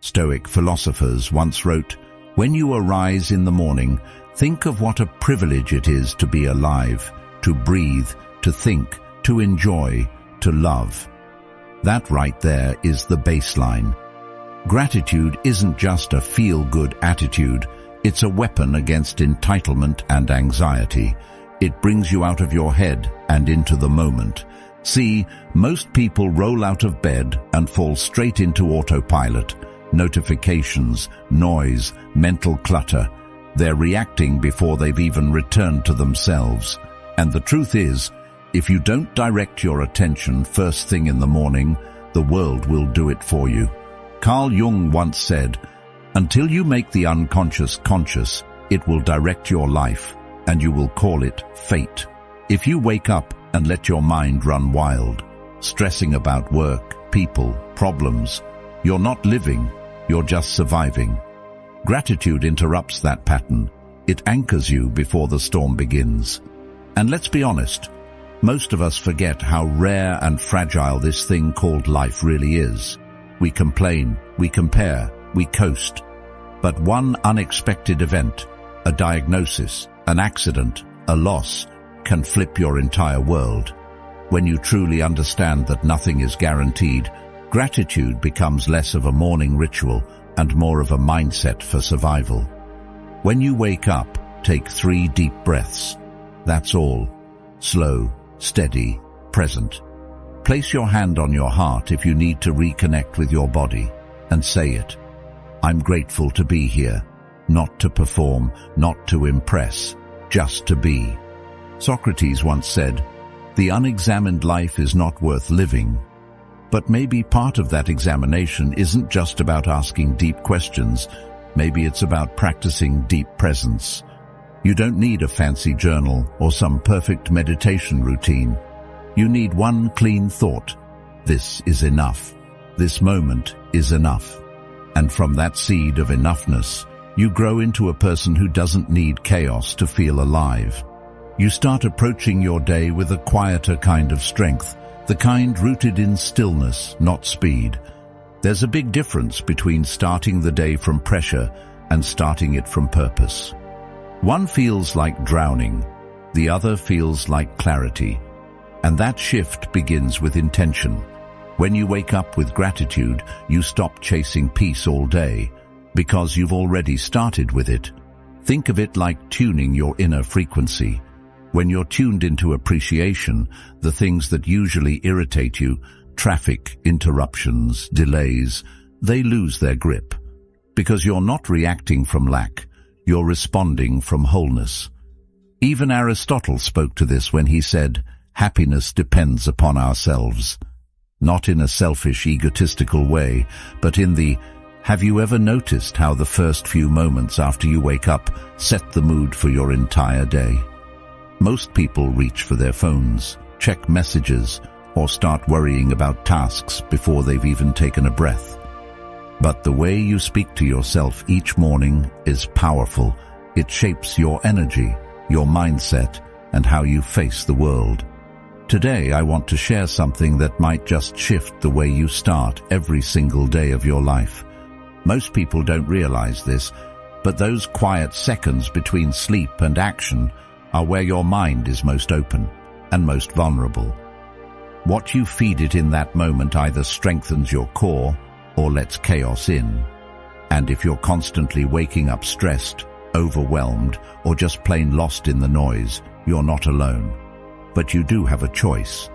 Stoic philosophers once wrote, "When you arise in the morning, think of what a privilege it is to be alive, to breathe, to think, to enjoy, to love." That right there is the baseline. Gratitude isn't just a feel-good attitude, it's a weapon against entitlement and anxiety. It brings you out of your head and into the moment. See, most people roll out of bed and fall straight into autopilot. Notifications, noise, mental clutter. They're reacting before they've even returned to themselves. And the truth is, if you don't direct your attention first thing in the morning, the world will do it for you. Carl Jung once said, "Until you make the unconscious conscious, it will direct your life, and you will call it fate." If you wake up and let your mind run wild, stressing about work, people, problems, you're not living, you're just surviving. Gratitude interrupts that pattern. It anchors you before the storm begins. And let's be honest, most of us forget how rare and fragile this thing called life really is. We complain, we compare, we coast. But one unexpected event, a diagnosis, an accident, a loss, can flip your entire world. When you truly understand that nothing is guaranteed, gratitude becomes less of a morning ritual and more of a mindset for survival. When you wake up, take 3 deep breaths. That's all. Slow, steady, present. Place your hand on your heart if you need to reconnect with your body, and say it. I'm grateful to be here, not to perform, not to impress, just to be. Socrates once said, "The unexamined life is not worth living." But maybe part of that examination isn't just about asking deep questions. Maybe it's about practicing deep presence. You don't need a fancy journal or some perfect meditation routine. You need one clean thought. This is enough. This moment is enough. And from that seed of enoughness, you grow into a person who doesn't need chaos to feel alive. You start approaching your day with a quieter kind of strength, the kind rooted in stillness, not speed. There's a big difference between starting the day from pressure and starting it from purpose. One feels like drowning, the other feels like clarity. And that shift begins with intention. When you wake up with gratitude, you stop chasing peace all day, because you've already started with it. Think of it like tuning your inner frequency. When you're tuned into appreciation, the things that usually irritate you, traffic, interruptions, delays, they lose their grip. Because you're not reacting from lack, you're responding from wholeness. Even Aristotle spoke to this when he said, "Happiness depends upon ourselves." Not in a selfish, egotistical way, but in the, have you ever noticed how the first few moments after you wake up set the mood for your entire day? Most people reach for their phones, check messages, or start worrying about tasks before they've even taken a breath. But the way you speak to yourself each morning is powerful. It shapes your energy, your mindset, and how you face the world. Today I want to share something that might just shift the way you start every single day of your life. Most people don't realize this, but those quiet seconds between sleep and action are where your mind is most open and most vulnerable. What you feed it in that moment either strengthens your core or lets chaos in. And if you're constantly waking up stressed, overwhelmed, or just plain lost in the noise, you're not alone. But you do have a choice.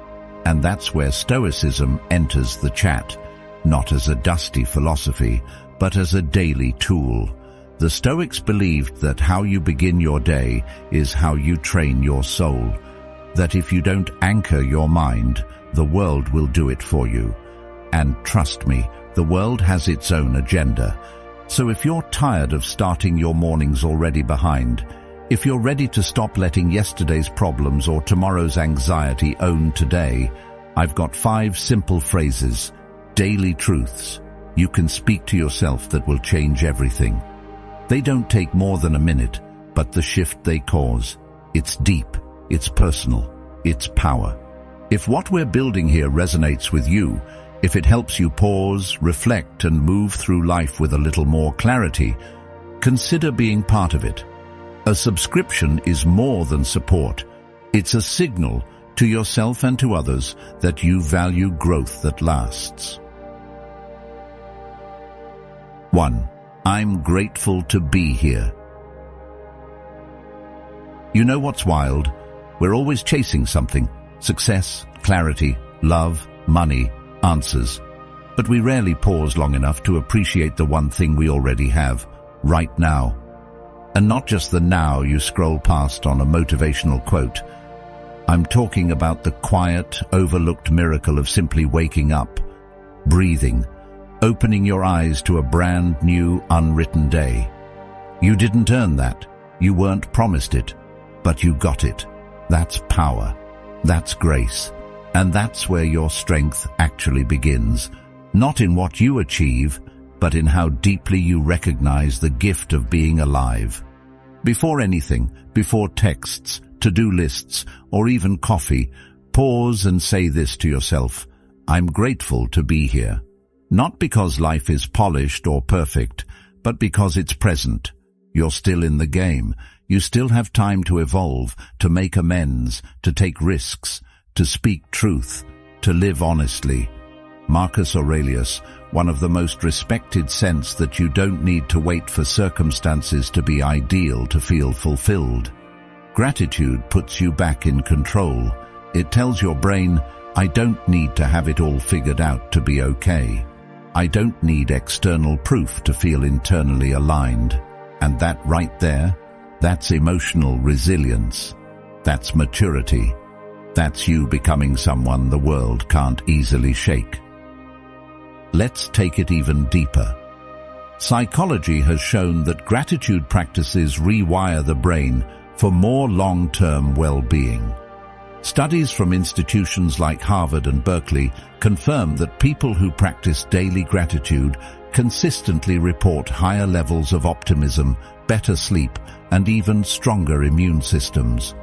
And that's where Stoicism enters the chat, not as a dusty philosophy, but as a daily tool. The Stoics believed that how you begin your day is how you train your soul, that if you don't anchor your mind, the world will do it for you. And trust me, the world has its own agenda. So if you're tired of starting your mornings already behind, if you're ready to stop letting yesterday's problems or tomorrow's anxiety own today, I've got 5 simple phrases, daily truths, you can speak to yourself that will change everything. They don't take more than a minute, but the shift they cause, it's deep, it's personal, it's power. If what we're building here resonates with you, If it helps you pause, reflect, and move through life with a little more clarity, consider being part of it. A subscription is more than support. It's a signal to yourself and to others that you value growth that lasts. 1. I'm grateful to be here. You know what's wild? We're always chasing something: success, clarity, love, money, answers. But we rarely pause long enough to appreciate the one thing we already have, right now. And not just the now you scroll past on a motivational quote. I'm talking about the quiet, overlooked miracle of simply waking up, breathing, opening your eyes to a brand new, unwritten day. You didn't earn that. You weren't promised it, but you got it. That's power. That's grace. And that's where your strength actually begins. Not in what you achieve, but in how deeply you recognize the gift of being alive. Before anything, before texts, to-do lists, or even coffee, pause and say this to yourself: I'm grateful to be here. Not because life is polished or perfect, but because it's present. You're still in the game. You still have time to evolve, to make amends, to take risks, to speak truth, to live honestly. Marcus Aurelius, one of the most respected, says that you don't need to wait for circumstances to be ideal to feel fulfilled. Gratitude puts you back in control. It tells your brain, I don't need to have it all figured out to be okay. I don't need external proof to feel internally aligned. And that right there, that's emotional resilience. That's maturity. That's you becoming someone the world can't easily shake. Let's take it even deeper. Psychology has shown that gratitude practices rewire the brain for more long-term well-being. Studies from institutions like Harvard and Berkeley confirm that people who practice daily gratitude consistently report higher levels of optimism, better sleep, and even stronger immune systems.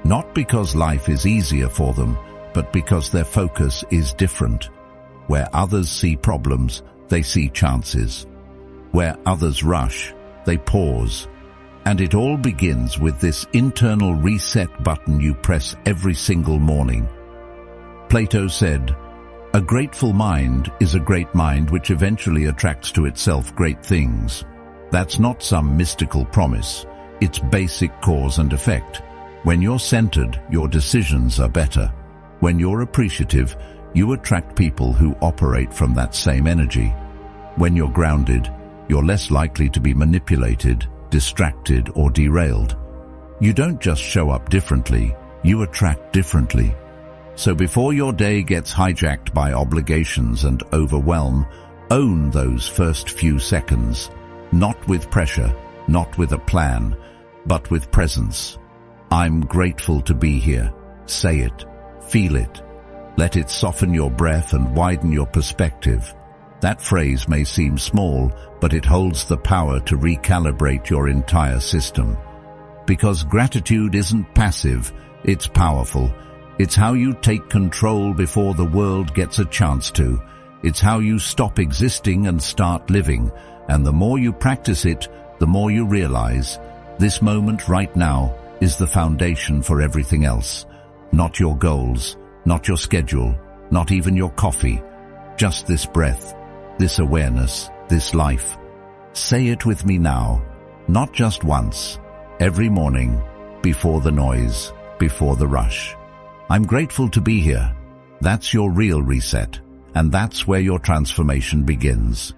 Not because life is easier for them, but because their focus is different. Where others see problems, they see chances. Where others rush, they pause. And it all begins with this internal reset button you press every single morning. Plato said, "A grateful mind is a great mind which eventually attracts to itself great things." That's not some mystical promise. It's basic cause and effect. When you're centered, your decisions are better. When you're appreciative, you attract people who operate from that same energy. When you're grounded, you're less likely to be manipulated, distracted, or derailed. You don't just show up differently, you attract differently. So before your day gets hijacked by obligations and overwhelm, own those first few seconds. Not with pressure, not with a plan, but with presence. I'm grateful to be here. Say it. Feel it. Let it soften your breath and widen your perspective. That phrase may seem small, but it holds the power to recalibrate your entire system. Because gratitude isn't passive, it's powerful. It's how you take control before the world gets a chance to. It's how you stop existing and start living. And the more you practice it, the more you realize this moment right now is the foundation for everything else. Not your goals, not your schedule, not even your coffee. Just this breath, this awareness, this life. Say it with me now, not just once, every morning, before the noise, before the rush. I'm grateful to be here. That's your real reset, and that's where your transformation begins.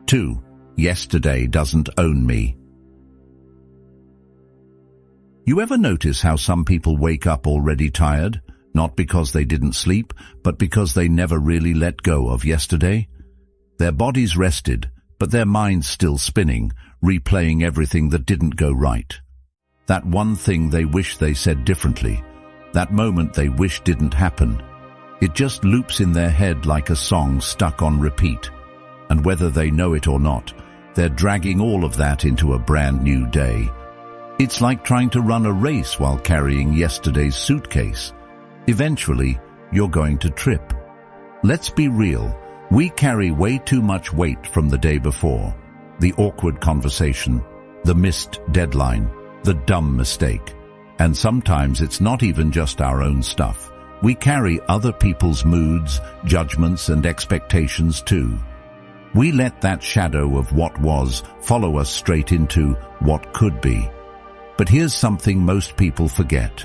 2. Yesterday doesn't own me. You ever notice how some people wake up already tired? Not because they didn't sleep, but because they never really let go of yesterday? Their body's rested, but their mind's still spinning, replaying everything that didn't go right. That one thing they wish they said differently, that moment they wish didn't happen. It just loops in their head like a song stuck on repeat. And whether they know it or not, they're dragging all of that into a brand new day. It's like trying to run a race while carrying yesterday's suitcase. Eventually, you're going to trip. Let's be real. We carry way too much weight from the day before. The awkward conversation, the missed deadline, the dumb mistake. And sometimes it's not even just our own stuff. We carry other people's moods, judgments, and expectations too. We let that shadow of what was follow us straight into what could be. But here's something most people forget.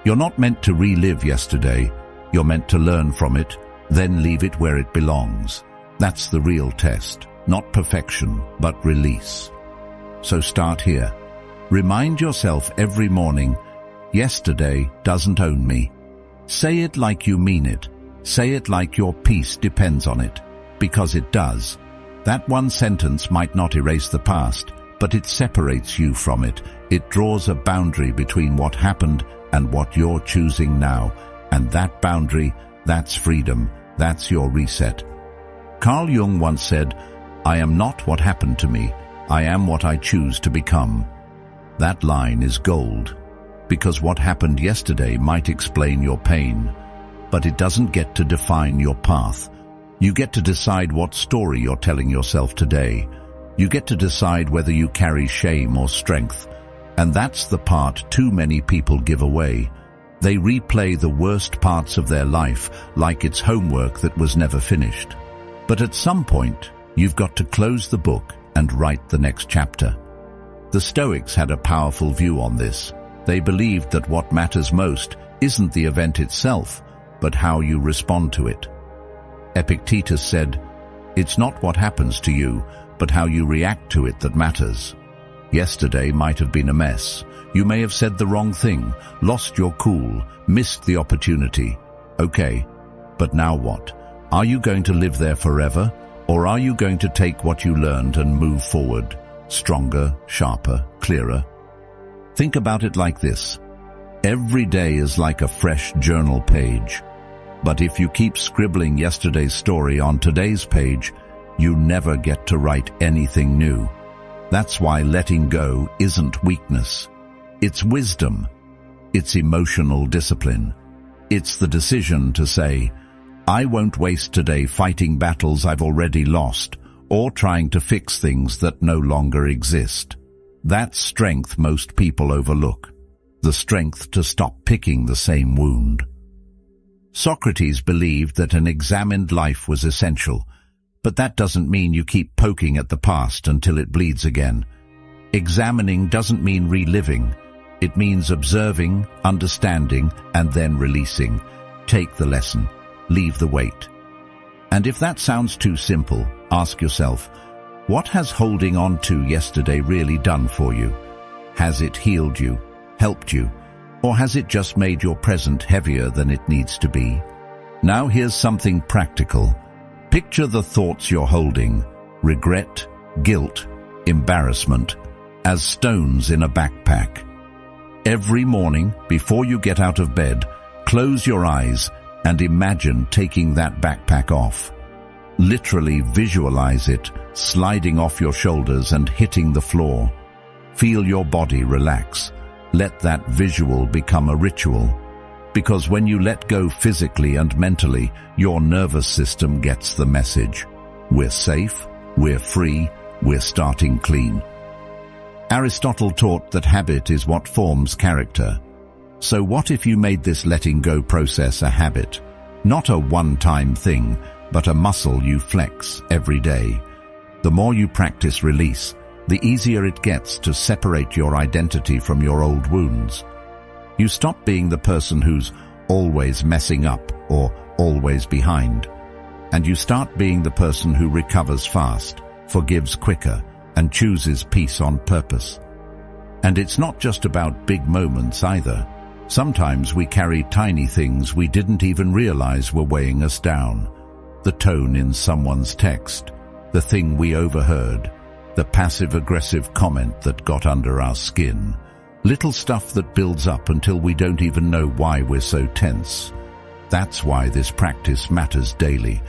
You're not meant to relive yesterday. You're meant to learn from it, then leave it where it belongs. That's the real test. Not perfection, but release. So start here. Remind yourself every morning, yesterday doesn't own me. Say it like you mean it. Say it like your peace depends on it. Because it does. That one sentence might not erase the past, but it separates you from it. It draws a boundary between what happened and what you're choosing now. And that boundary, that's freedom. That's your reset. Carl Jung once said, "I am not what happened to me. I am what I choose to become." That line is gold, because what happened yesterday might explain your pain, but it doesn't get to define your path. You get to decide what story you're telling yourself today. You get to decide whether you carry shame or strength, and that's the part too many people give away. They replay the worst parts of their life like it's homework that was never finished. But at some point, you've got to close the book and write the next chapter. The Stoics had a powerful view on this. They believed that what matters most isn't the event itself, but how you respond to it. Epictetus said, "It's not what happens to you, but how you react to it that matters." Yesterday might have been a mess. You may have said the wrong thing, lost your cool, missed the opportunity. Okay, but now what? Are you going to live there forever, or are you going to take what you learned and move forward, stronger, sharper, clearer? Think about it like this. Every day is like a fresh journal page. But if you keep scribbling yesterday's story on today's page, you never get to write anything new. That's why letting go isn't weakness. It's wisdom. It's emotional discipline. It's the decision to say, I won't waste today fighting battles I've already lost or trying to fix things that no longer exist. That's strength most people overlook. The strength to stop picking the same wound. Socrates believed that an examined life was essential, but that doesn't mean you keep poking at the past until it bleeds again. Examining doesn't mean reliving. It means observing, understanding, and then releasing. Take the lesson. Leave the weight. And if that sounds too simple, ask yourself, what has holding on to yesterday really done for you? Has it healed you, helped you, or has it just made your present heavier than it needs to be? Now here's something practical. Picture the thoughts you're holding, regret, guilt, embarrassment, as stones in a backpack. Every morning, before you get out of bed, close your eyes and imagine taking that backpack off. Literally visualize it sliding off your shoulders and hitting the floor. Feel your body relax. Let that visual become a ritual. Because when you let go physically and mentally, your nervous system gets the message. We're safe, we're free, we're starting clean. Aristotle taught that habit is what forms character. So what if you made this letting go process a habit? Not a one-time thing, but a muscle you flex every day. The more you practice release, the easier it gets to separate your identity from your old wounds. You stop being the person who's always messing up or always behind, and you start being the person who recovers fast, forgives quicker, and chooses peace on purpose. And it's not just about big moments either. Sometimes we carry tiny things we didn't even realize were weighing us down. The tone in someone's text, the thing we overheard, the passive-aggressive comment that got under our skin. Little stuff that builds up until we don't even know why we're so tense. That's why this practice matters daily.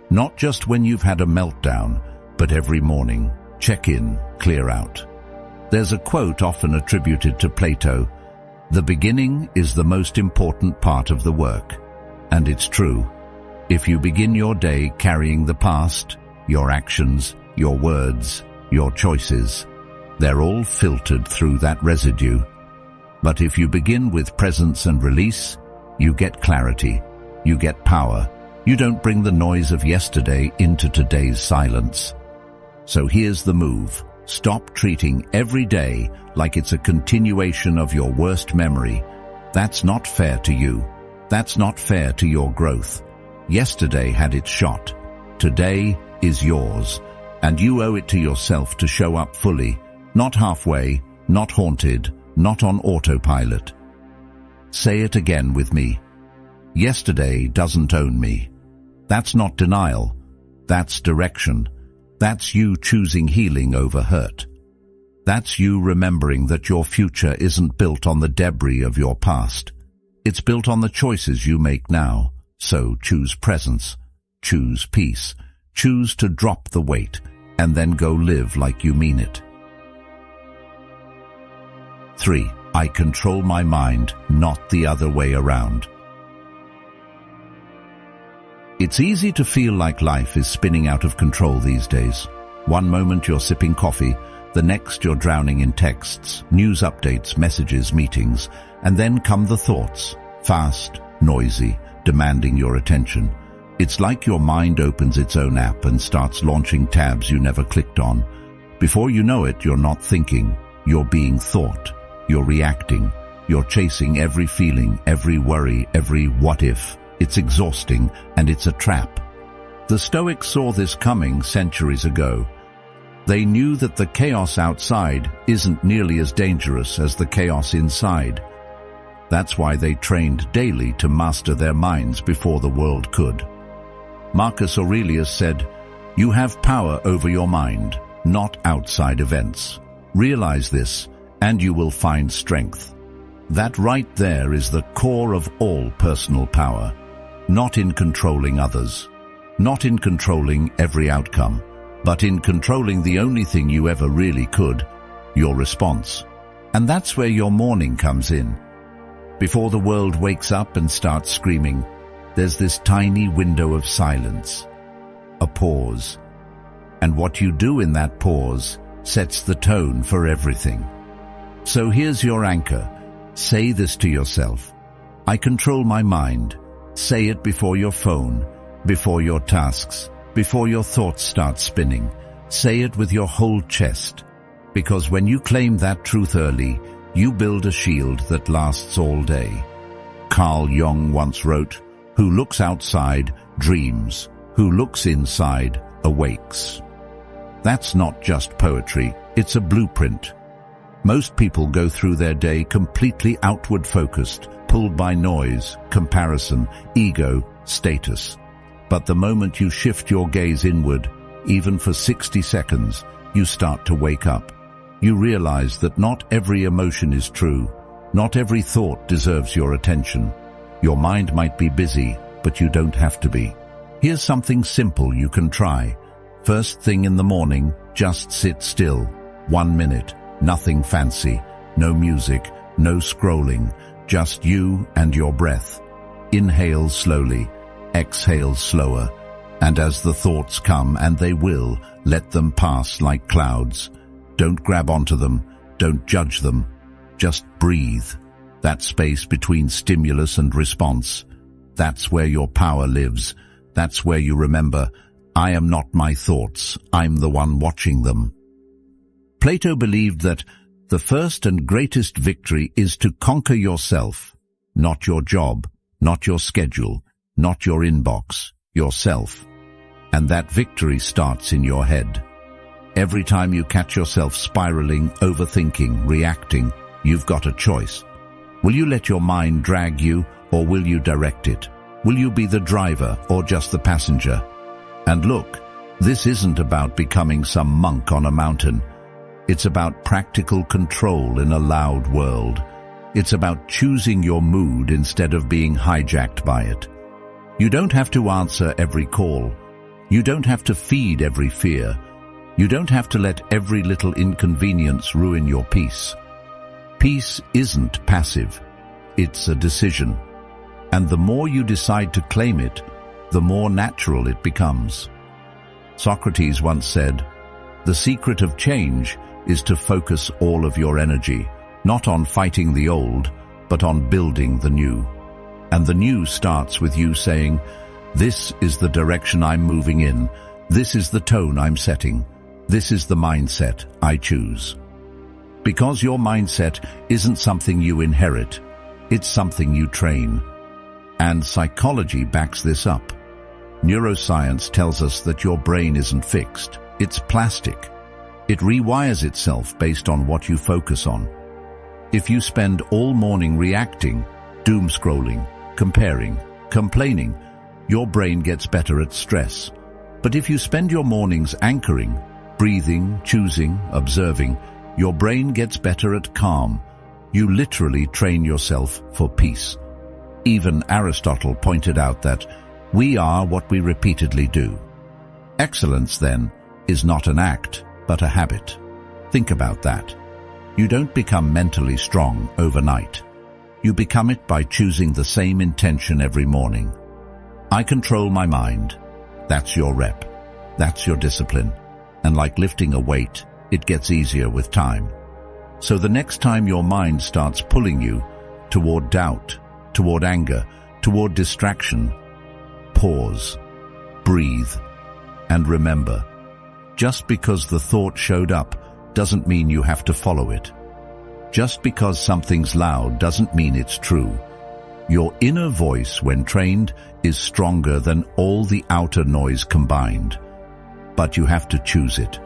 Not just when you've had a meltdown, but every morning. Check in, clear out. There's a quote often attributed to Plato, "The beginning is the most important part of the work." And it's true. If you begin your day carrying the past, your actions, your words, your choices, they're all filtered through that residue. But if you begin with presence and release, you get clarity, you get power. You don't bring the noise of yesterday into today's silence. So here's the move. Stop treating every day like it's a continuation of your worst memory. That's not fair to you. That's not fair to your growth. Yesterday had its shot. Today is yours. And you owe it to yourself to show up fully, not halfway, not haunted, not on autopilot. Say it again with me. Yesterday doesn't own me. That's not denial. That's direction. That's you choosing healing over hurt. That's you remembering that your future isn't built on the debris of your past. It's built on the choices you make now. So choose presence, choose peace, choose to drop the weight, and then go live like you mean it. 3. I control my mind, not the other way around. It's easy to feel like life is spinning out of control these days. One moment you're sipping coffee, the next you're drowning in texts, news updates, messages, meetings, and then come the thoughts, fast, noisy, demanding your attention. It's like your mind opens its own app and starts launching tabs you never clicked on. Before you know it, you're not thinking, you're being thought, you're reacting, you're chasing every feeling, every worry, every what if. It's exhausting, and it's a trap. The Stoics saw this coming centuries ago. They knew that the chaos outside isn't nearly as dangerous as the chaos inside. That's why they trained daily to master their minds before the world could. Marcus Aurelius said, "You have power over your mind, not outside events. Realize this, and you will find strength." That right there is the core of all personal power. Not in controlling others, not in controlling every outcome, but in controlling the only thing you ever really could, your response. And that's where your morning comes in. Before the world wakes up and starts screaming, there's this tiny window of silence, a pause. And what you do in that pause sets the tone for everything. So here's your anchor. Say this to yourself. I control my mind. Say it before your phone, before your tasks, before your thoughts start spinning. Say it with your whole chest. Because when you claim that truth early, you build a shield that lasts all day. Carl Jung once wrote, "Who looks outside dreams, who looks inside awakes." That's not just poetry, it's a blueprint. Most people go through their day completely outward focused, pulled by noise, comparison, ego, status. But the moment you shift your gaze inward, even for 60 seconds, you start to wake up. You realize that not every emotion is true. Not every thought deserves your attention. Your mind might be busy, but you don't have to be. Here's something simple you can try. First thing in the morning, just sit still. 1 minute, nothing fancy, no music, no scrolling, just you and your breath. Inhale slowly, exhale slower, and as the thoughts come, and they will, let them pass like clouds. Don't grab onto them, don't judge them, just breathe. That space between stimulus and response, that's where your power lives. That's where you remember, I am not my thoughts, I'm the one watching them. Plato believed that the first and greatest victory is to conquer yourself, not your job, not your schedule, not your inbox, yourself. And that victory starts in your head. Every time you catch yourself spiraling, overthinking, reacting, you've got a choice. Will you let your mind drag you, or will you direct it? Will you be the driver or just the passenger? And look, this isn't about becoming some monk on a mountain. It's about practical control in a loud world. It's about choosing your mood instead of being hijacked by it. You don't have to answer every call. You don't have to feed every fear. You don't have to let every little inconvenience ruin your peace. Peace isn't passive. It's a decision. And the more you decide to claim it, the more natural it becomes. Socrates once said, "The secret of change is to focus all of your energy, not on fighting the old, but on building the new." And the new starts with you saying, "This is the direction I'm moving in. This is the tone I'm setting. This is the mindset I choose." Because your mindset isn't something you inherit, it's something you train. And psychology backs this up. Neuroscience tells us that your brain isn't fixed, it's plastic. It rewires itself based on what you focus on. If you spend all morning reacting, doom scrolling, comparing, complaining, your brain gets better at stress. But if you spend your mornings anchoring, breathing, choosing, observing, your brain gets better at calm. You literally train yourself for peace. Even Aristotle pointed out that we are what we repeatedly do. Excellence, then, is not an act, but a habit. Think about that. You don't become mentally strong overnight. You become it by choosing the same intention every morning. I control my mind. That's your rep. That's your discipline. And like lifting a weight, it gets easier with time. So the next time your mind starts pulling you toward doubt, toward anger, toward distraction, pause, breathe, and remember, just because the thought showed up doesn't mean you have to follow it. Just because something's loud doesn't mean it's true. Your inner voice, when trained, is stronger than all the outer noise combined. But you have to choose it.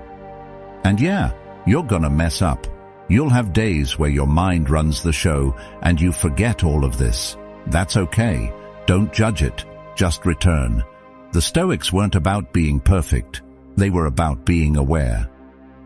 And yeah, you're gonna mess up. You'll have days where your mind runs the show and you forget all of this. That's okay. Don't judge it. Just return. The Stoics weren't about being perfect. They were about being aware.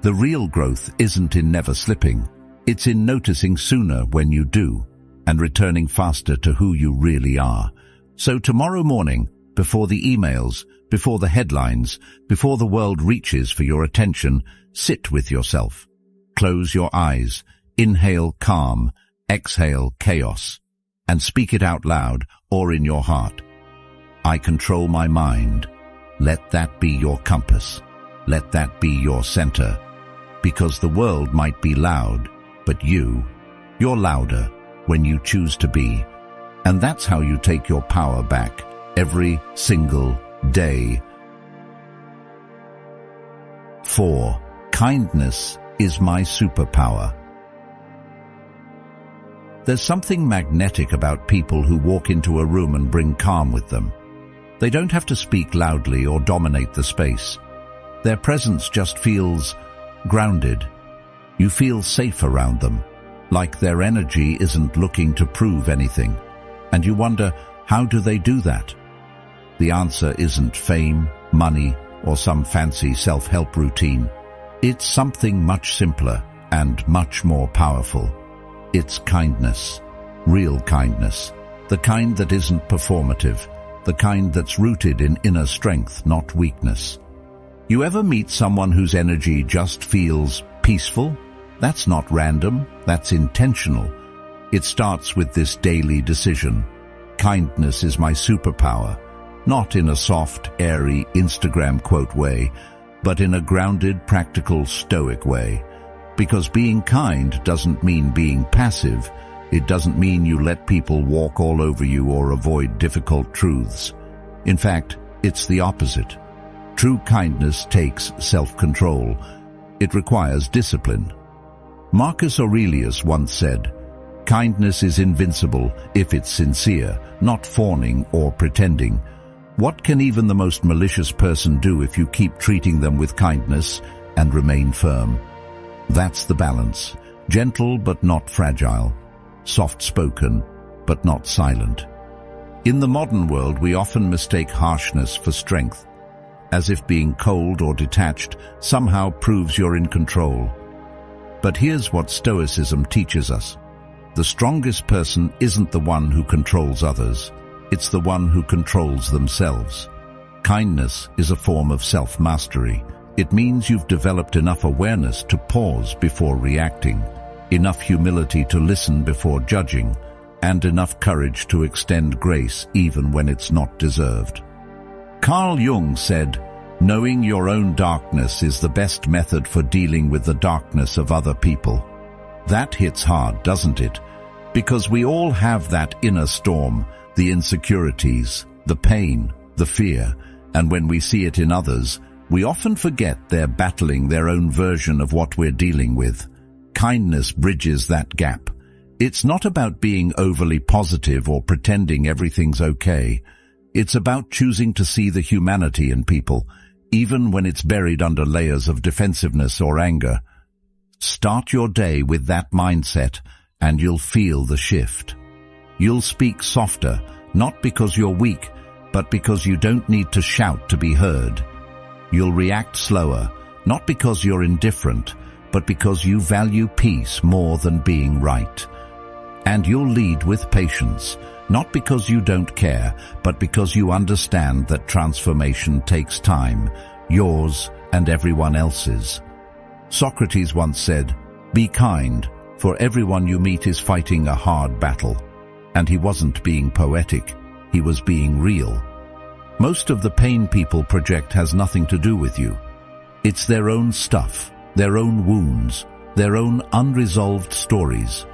The real growth isn't in never slipping. It's in noticing sooner when you do, and returning faster to who you really are. So tomorrow morning, before the emails, before the headlines, before the world reaches for your attention, sit with yourself. Close your eyes, inhale calm, exhale chaos, and speak it out loud or in your heart. I control my mind. Let that be your compass. Let that be your center. Because the world might be loud, but you're louder when you choose to be. And that's how you take your power back every single day. 4. Kindness is my superpower. There's something magnetic about people who walk into a room and bring calm with them. They don't have to speak loudly or dominate the space. Their presence just feels grounded. You feel safe around them, like their energy isn't looking to prove anything. And you wonder, how do they do that? The answer isn't fame, money, or some fancy self-help routine. It's something much simpler and much more powerful. It's kindness, real kindness, the kind that isn't performative, the kind that's rooted in inner strength, not weakness. You ever meet someone whose energy just feels peaceful? That's not random, that's intentional. It starts with this daily decision. Kindness is my superpower, not in a soft, airy Instagram quote way, but in a grounded, practical, stoic way. Because being kind doesn't mean being passive. It doesn't mean you let people walk all over you or avoid difficult truths. In fact, it's the opposite. True kindness takes self-control. It requires discipline. Marcus Aurelius once said, "Kindness is invincible if it's sincere, not fawning or pretending." What can even the most malicious person do if you keep treating them with kindness and remain firm? That's the balance. Gentle but not fragile. Soft-spoken but not silent. In the modern world, we often mistake harshness for strength, as if being cold or detached somehow proves you're in control. But here's what Stoicism teaches us. The strongest person isn't the one who controls others. It's the one who controls themselves. Kindness is a form of self-mastery. It means you've developed enough awareness to pause before reacting, enough humility to listen before judging, and enough courage to extend grace even when it's not deserved. Carl Jung said, "Knowing your own darkness is the best method for dealing with the darkness of other people." That hits hard, doesn't it? Because we all have that inner storm, the insecurities, the pain, the fear, and when we see it in others, we often forget they're battling their own version of what we're dealing with. Kindness bridges that gap. It's not about being overly positive or pretending everything's okay. It's about choosing to see the humanity in people, even when it's buried under layers of defensiveness or anger. Start your day with that mindset, and you'll feel the shift. You'll speak softer, not because you're weak, but because you don't need to shout to be heard. You'll react slower, not because you're indifferent, but because you value peace more than being right. And you'll lead with patience, not because you don't care, but because you understand that transformation takes time, yours and everyone else's. Socrates once said, "Be kind, for everyone you meet is fighting a hard battle." And he wasn't being poetic, he was being real. Most of the pain people project has nothing to do with you. It's their own stuff, their own wounds, their own unresolved stories.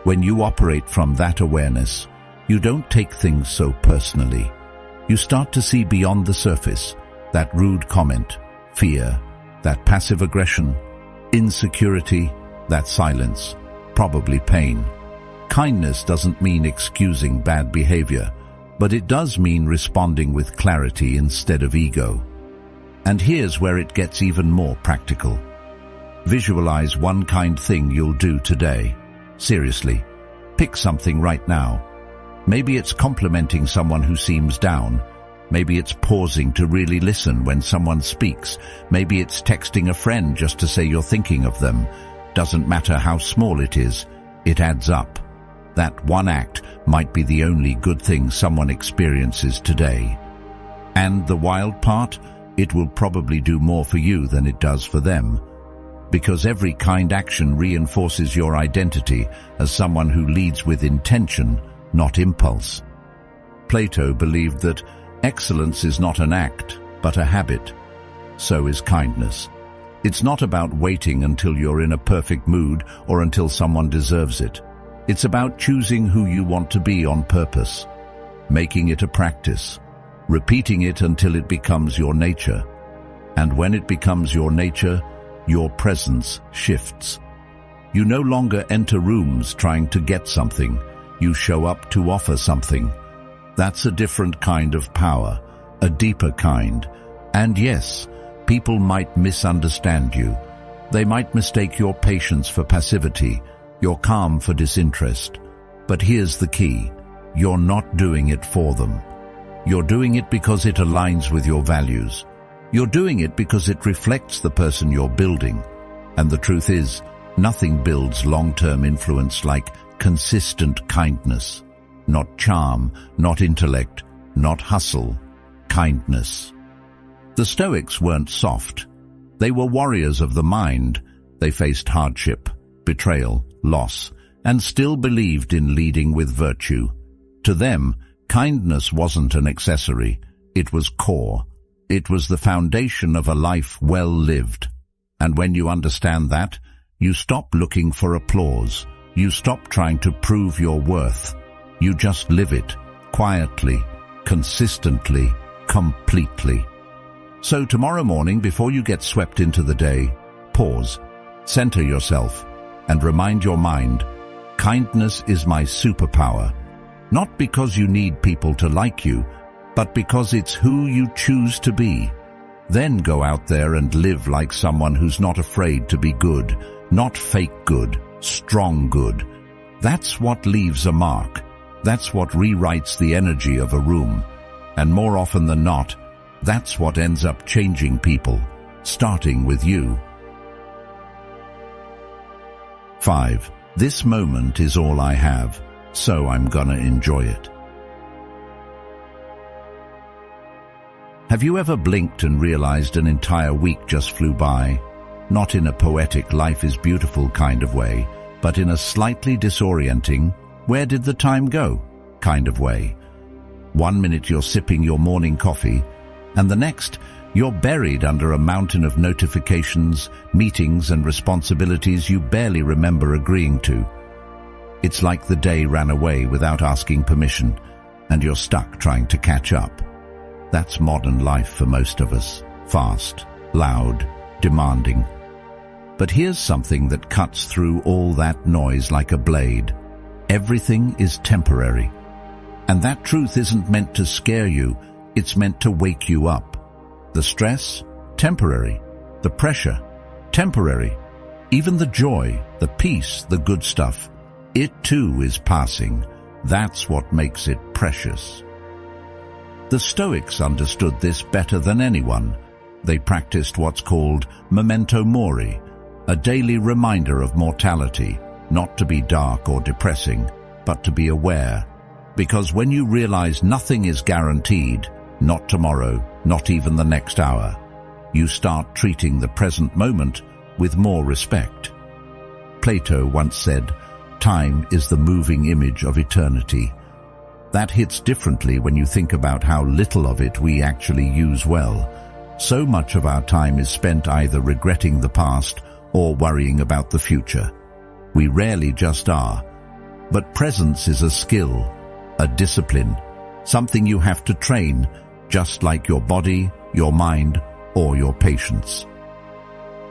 When you operate from that awareness, you don't take things so personally. You start to see beyond the surface, that rude comment, fear, that passive aggression, insecurity, that silence, probably pain. Kindness doesn't mean excusing bad behavior, but it does mean responding with clarity instead of ego. And here's where it gets even more practical. Visualize one kind thing you'll do today. Seriously, pick something right now. Maybe it's complimenting someone who seems down. Maybe it's pausing to really listen when someone speaks. Maybe it's texting a friend just to say you're thinking of them. Doesn't matter how small it is, it adds up. That one act might be the only good thing someone experiences today. And the wild part, it will probably do more for you than it does for them. Because every kind action reinforces your identity as someone who leads with intention, not impulse. Plato believed that excellence is not an act, but a habit. So is kindness. It's not about waiting until you're in a perfect mood or until someone deserves it. It's about choosing who you want to be on purpose, making it a practice, repeating it until it becomes your nature. And when it becomes your nature, your presence shifts. You no longer enter rooms trying to get something. You show up to offer something. That's a different kind of power, a deeper kind. And yes, people might misunderstand you. They might mistake your patience for passivity, your calm for disinterest. But here's the key. You're not doing it for them. You're doing it because it aligns with your values. You're doing it because it reflects the person you're building. And the truth is, nothing builds long-term influence like consistent kindness. Not charm, not intellect, not hustle, kindness. The Stoics weren't soft. They were warriors of the mind. They faced hardship, betrayal, loss, and still believed in leading with virtue. To them, kindness wasn't an accessory. It was core. It was the foundation of a life well lived. And when you understand that, you stop looking for applause. You stop trying to prove your worth. You just live it, quietly, consistently, completely. So tomorrow morning, before you get swept into the day, pause, center yourself, and remind your mind, kindness is my superpower. Not because you need people to like you, but because it's who you choose to be. Then go out there and live like someone who's not afraid to be good, not fake good, strong good. That's what leaves a mark. That's what rewrites the energy of a room. And more often than not, that's what ends up changing people, starting with you. 5. This moment is all I have, so I'm gonna enjoy it. Have you ever blinked and realized an entire week just flew by? Not in a poetic life is beautiful kind of way, but in a slightly disorienting, where did the time go kind of way. 1 minute you're sipping your morning coffee, and the next you're buried under a mountain of notifications, meetings and responsibilities you barely remember agreeing to. It's like the day ran away without asking permission, and you're stuck trying to catch up. That's modern life for most of us. Fast, loud, demanding. But here's something that cuts through all that noise like a blade. Everything is temporary. And that truth isn't meant to scare you, it's meant to wake you up. The stress? Temporary. The pressure? Temporary. Even the joy, the peace, the good stuff, it too is passing. That's what makes it precious. The Stoics understood this better than anyone. They practiced what's called memento mori, a daily reminder of mortality, not to be dark or depressing, but to be aware. Because when you realize nothing is guaranteed, not tomorrow, not even the next hour, you start treating the present moment with more respect. Plato once said, "Time is the moving image of eternity." That hits differently when you think about how little of it we actually use well. So much of our time is spent either regretting the past or worrying about the future. We rarely just are. But presence is a skill, a discipline, something you have to train, just like your body, your mind, or your patience.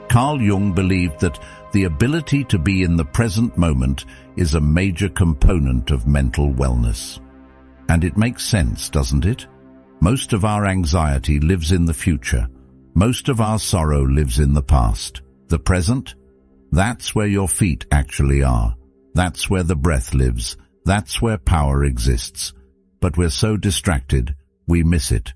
Carl Jung believed that the ability to be in the present moment is a major component of mental wellness. And it makes sense, doesn't it? Most of our anxiety lives in the future. Most of our sorrow lives in the past. The present? That's where your feet actually are. That's where the breath lives. That's where power exists. But we're so distracted, we miss it.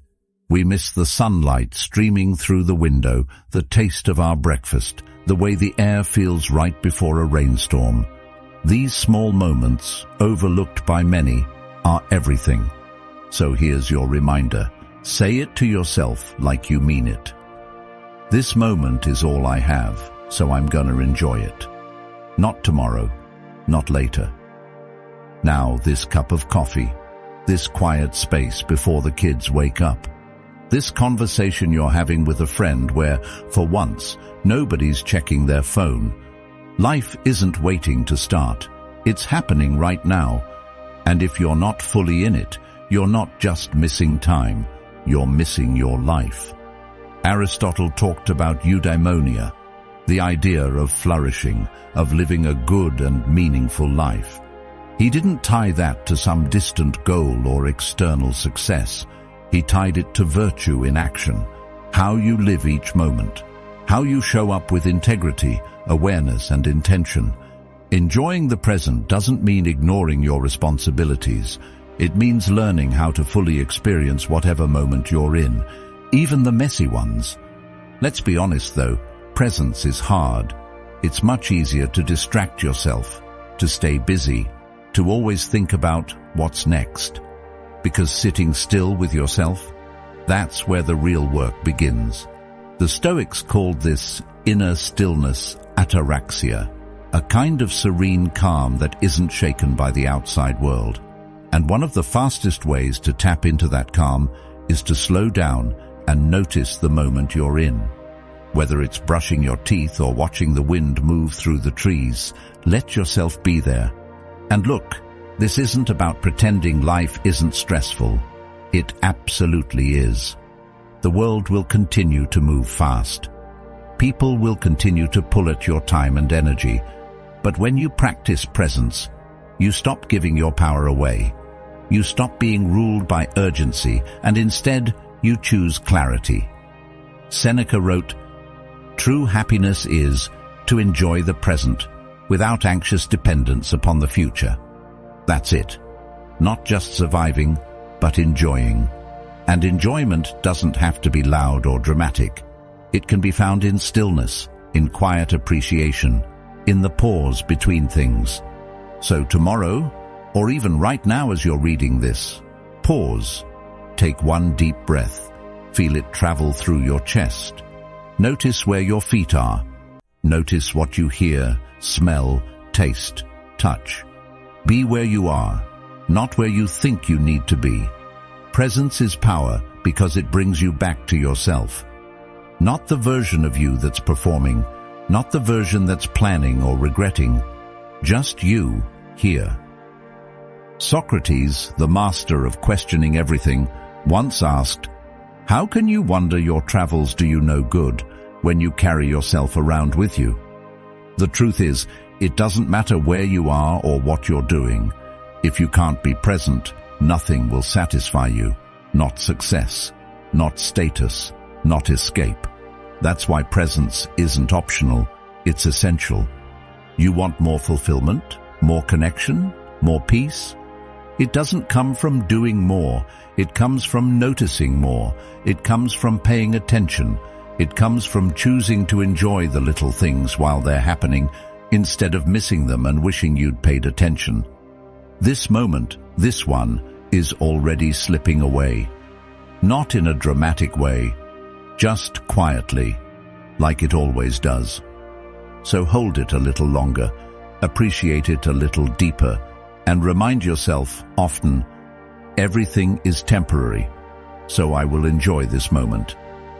We miss the sunlight streaming through the window, the taste of our breakfast, the way the air feels right before a rainstorm. These small moments, overlooked by many, are everything. So here's your reminder. Say it to yourself like you mean it. This moment is all I have, so I'm gonna enjoy it. Not tomorrow, not later. Now this cup of coffee, this quiet space before the kids wake up, this conversation you're having with a friend where, for once, nobody's checking their phone. Life isn't waiting to start. It's happening right now. And if you're not fully in it, you're not just missing time, you're missing your life. Aristotle talked about eudaimonia, the idea of flourishing, of living a good and meaningful life. He didn't tie that to some distant goal or external success. He tied it to virtue in action, how you live each moment, how you show up with integrity, awareness and intention. Enjoying the present doesn't mean ignoring your responsibilities. It means learning how to fully experience whatever moment you're in, even the messy ones. Let's be honest though, presence is hard. It's much easier to distract yourself, to stay busy, to always think about what's next. Because sitting still with yourself, that's where the real work begins. The Stoics called this inner stillness ataraxia, a kind of serene calm that isn't shaken by the outside world. And one of the fastest ways to tap into that calm is to slow down and notice the moment you're in. Whether it's brushing your teeth or watching the wind move through the trees, let yourself be there. And look, this isn't about pretending life isn't stressful. It absolutely is. The world will continue to move fast. People will continue to pull at your time and energy. But when you practice presence, you stop giving your power away. You stop being ruled by urgency, and instead you choose clarity. Seneca wrote, "True happiness is to enjoy the present without anxious dependence upon the future." That's it. Not just surviving, but enjoying. And enjoyment doesn't have to be loud or dramatic. It can be found in stillness, in quiet appreciation, in the pause between things. So tomorrow, or even right now as you're reading this, pause. Take one deep breath. Feel it travel through your chest. Notice where your feet are. Notice what you hear, smell, taste, touch. Be where you are, not where you think you need to be. Presence is power because it brings you back to yourself. Not the version of you that's performing, not the version that's planning or regretting, just you here. Socrates, the master of questioning everything, once asked, "How can you wonder your travels do you no good when you carry yourself around with you?" The truth is, it doesn't matter where you are or what you're doing. If you can't be present, nothing will satisfy you. Not success, not status, not escape. That's why presence isn't optional, it's essential. You want more fulfillment, more connection, more peace? It doesn't come from doing more, it comes from noticing more, it comes from paying attention, it comes from choosing to enjoy the little things while they're happening, instead of missing them and wishing you'd paid attention. This moment, this one, is already slipping away. Not in a dramatic way, just quietly, like it always does. So hold it a little longer, appreciate it a little deeper, and remind yourself often, everything is temporary, so I will enjoy this moment.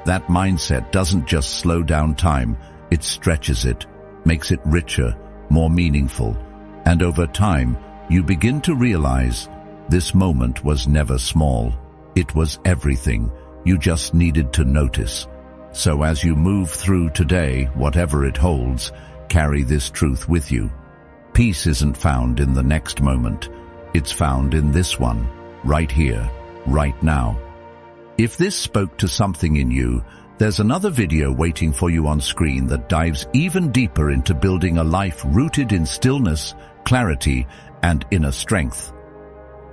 That mindset doesn't just slow down time, it stretches it, makes it richer, more meaningful, and over time, you begin to realize this moment was never small. It was everything. You just needed to notice. So as you move through today, whatever it holds, carry this truth with you. Peace isn't found in the next moment. It's found in this one, right here, right now. If this spoke to something in you, there's another video waiting for you on screen that dives even deeper into building a life rooted in stillness, clarity, and inner strength.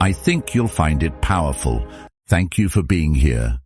I think you'll find it powerful. Thank you for being here.